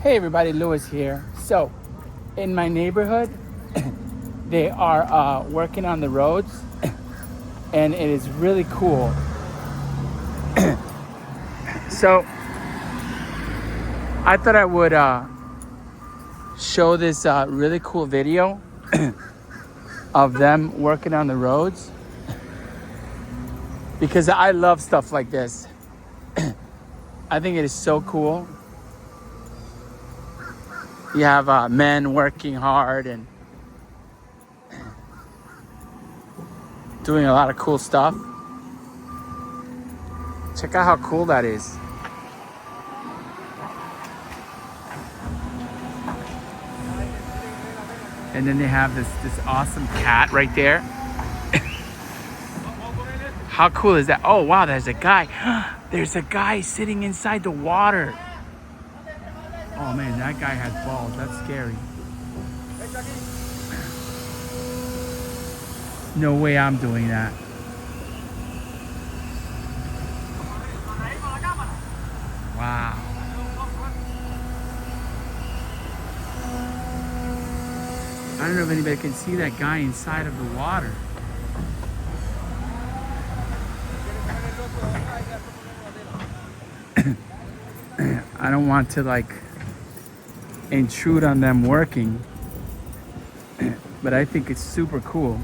Hey everybody, Lewis here. So, in my neighborhood, they are working on the roads, and it is really cool. So, I thought I would show this really cool video of them working on the roads because I love stuff like this. I think it is so cool. You have men working hard and doing a lot of cool stuff. Check out how cool that is. And then they have this awesome cat right there. How cool is that? Oh wow, there's a guy. There's a guy sitting inside the water. Oh man, that guy has balls. That's scary. No way I'm doing that. Wow. I don't know if anybody can see that guy inside of the water. I don't want to like intrude on them working, but I think it's super cool.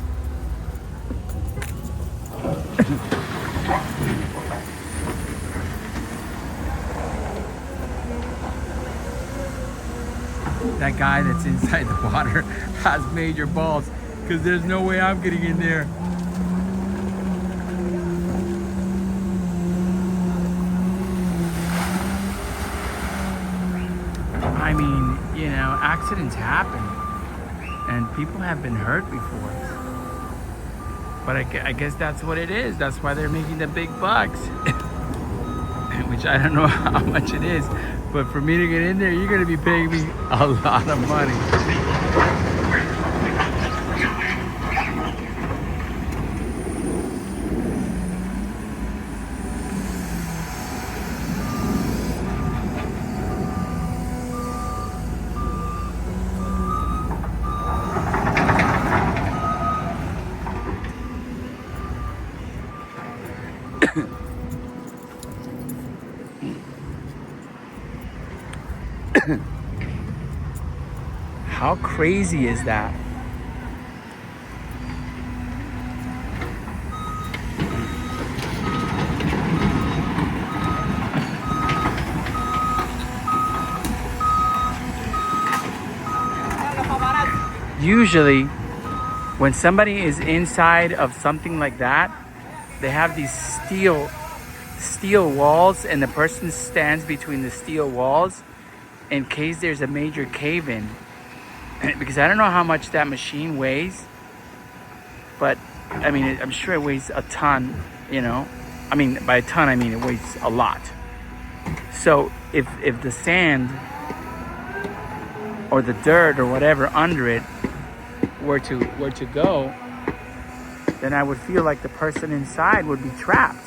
That guy that's inside the water has major balls because there's no way I'm getting in there. I mean, you know, accidents happen and people have been hurt before. But I guess that's what it is. That's why they're making the big bucks. Which I don't know how much it is. But for me to get in there, you're going to be paying me a lot of money. How crazy is that? Usually, when somebody is inside of something like that, they have these steel walls, and the person stands between the steel walls in case there's a major cave-in. Because I don't know how much that machine weighs, but I mean, I'm sure it weighs a ton, you know. I mean, by a ton, I mean it weighs a lot. So if the sand or the dirt or whatever under it were to go, then I would feel like the person inside would be trapped.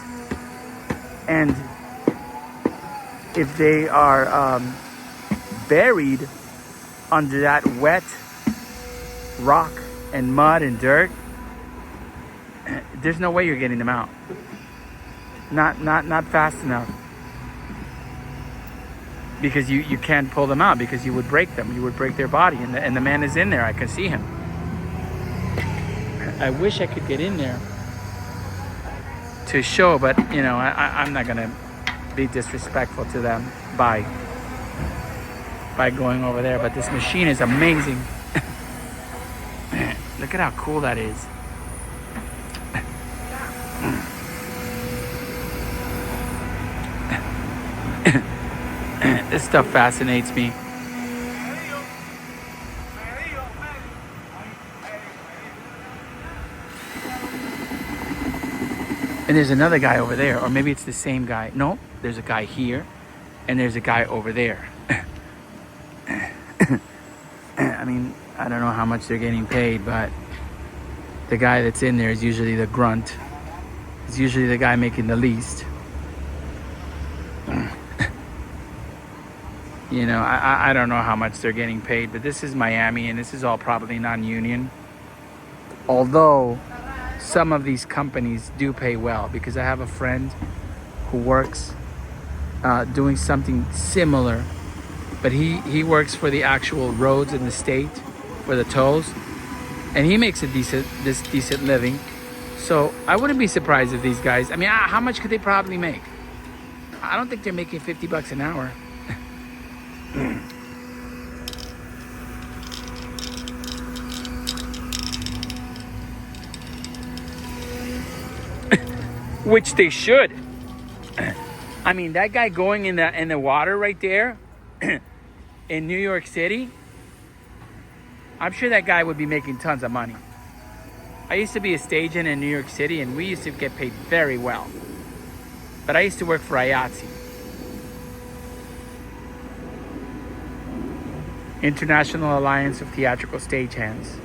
And if they are buried under that wet rock and mud and dirt, there's no way you're getting them out. Not fast enough. Because you can't pull them out because you would break them. You would break their body, and the man is in there. I can see him. I wish I could get in there to show, but you know, I'm not gonna be disrespectful to them by going over there. But this machine is amazing. Look at how cool that is. This stuff fascinates me. And there's another guy over there, or maybe it's the same guy. No, there's a guy here, and there's a guy over there. I mean, I don't know how much they're getting paid, but the guy that's in there is usually the grunt. He's usually the guy making the least. You know, I don't know how much they're getting paid, but this is Miami, and this is all probably non-union. Although some of these companies do pay well, because I have a friend who works doing something similar, but he works for the actual roads in the state, for the tolls, and he makes a decent living. So I wouldn't be surprised if these guys, I mean, how much could they probably make? I don't think they're making $50 an hour. Which they should. I mean, that guy going in the water right there in New York City, I'm sure that guy would be making tons of money. I used to be a stagehand in New York City, and we used to get paid very well. But I used to work for IATSE, International Alliance of Theatrical Stagehands.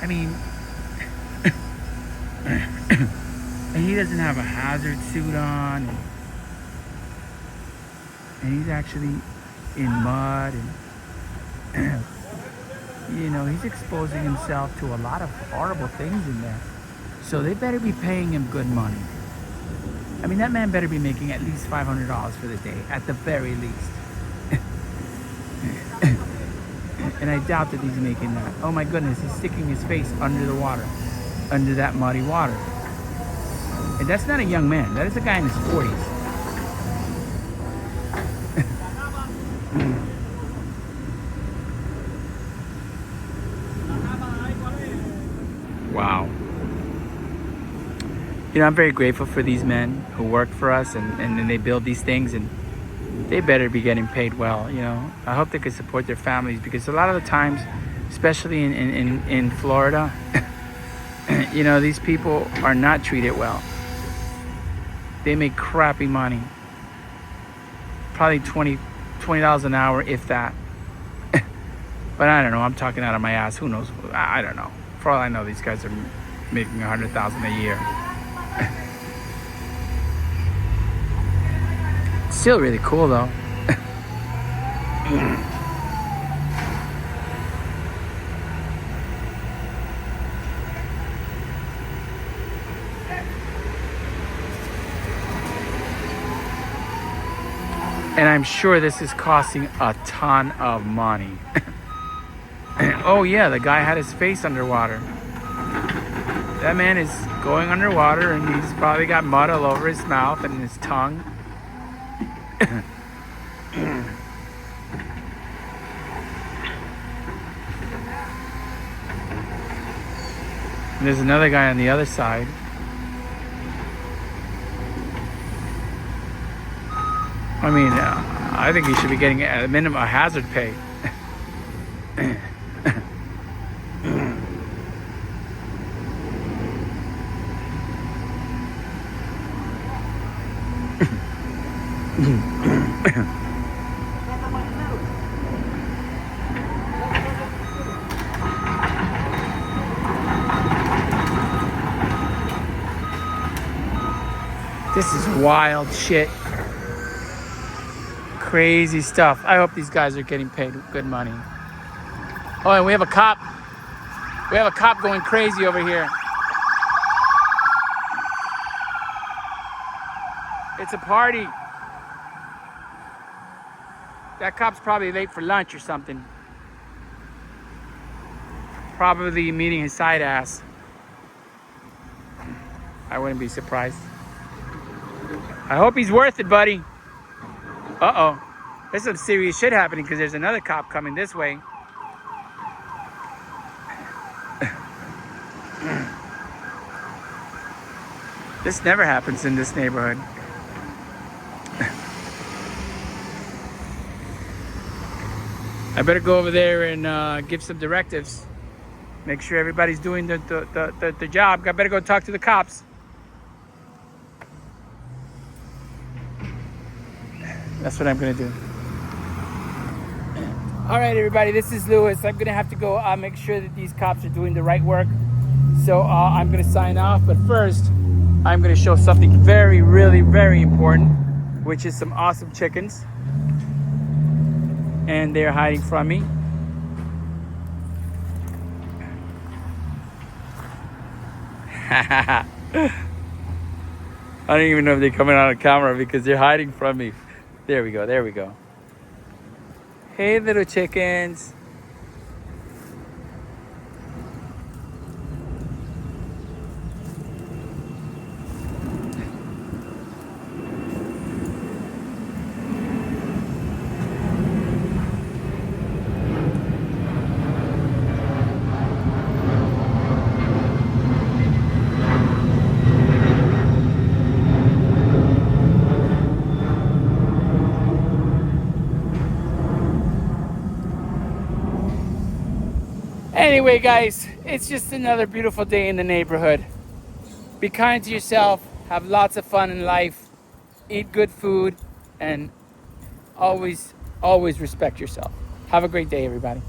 I mean, and he doesn't have a hazard suit on, and he's actually in mud, and you know, he's exposing himself to a lot of horrible things in there. So they better be paying him good money. I mean, that man better be making at least $500 for the day, at the very least. And I doubt that he's making that. Oh my goodness, he's sticking his face under the water, under that muddy water. And that's not a young man, that is a guy in his 40s. Wow. You know, I'm very grateful for these men who work for us, and they build these things, and they better be getting paid well. You know, I hope they can support their families, because a lot of the times, especially in Florida, you know, these people are not treated well. They make crappy money, probably $20 an hour, if that. But I don't know, I'm talking out of my ass. Who knows? I don't know. For all I know, these guys are making $100,000 a year. Still really cool though. And I'm sure this is costing a ton of money. Oh yeah, the guy had his face underwater. That man is going underwater, and he's probably got mud all over his mouth and his tongue. And there's another guy on the other side. I mean, I think he should be getting at a minimum a hazard pay. This is wild shit. Crazy stuff. I hope these guys are getting paid good money. Oh, and we have a cop. We have a cop going crazy over here. It's a party. That cop's probably late for lunch or something. Probably meeting his side ass. I wouldn't be surprised. I hope he's worth it, buddy. Uh-oh. There's some serious shit happening, because there's another cop coming this way. This never happens in this neighborhood. I better go over there and give some directives. Make sure everybody's doing the job. I better go talk to the cops. That's what I'm gonna do. All right, everybody, this is Lewis. I'm gonna have to go make sure that these cops are doing the right work. So I'm gonna sign off, but first, I'm gonna show something very important, which is some awesome chickens. And they're hiding from me. I don't even know if they're coming on camera because they're hiding from me. There we go, there we go. Hey, little chickens. Anyway, guys, it's just another beautiful day in the neighborhood. Be kind to yourself, have lots of fun in life, eat good food, and always respect yourself. Have a great day, everybody.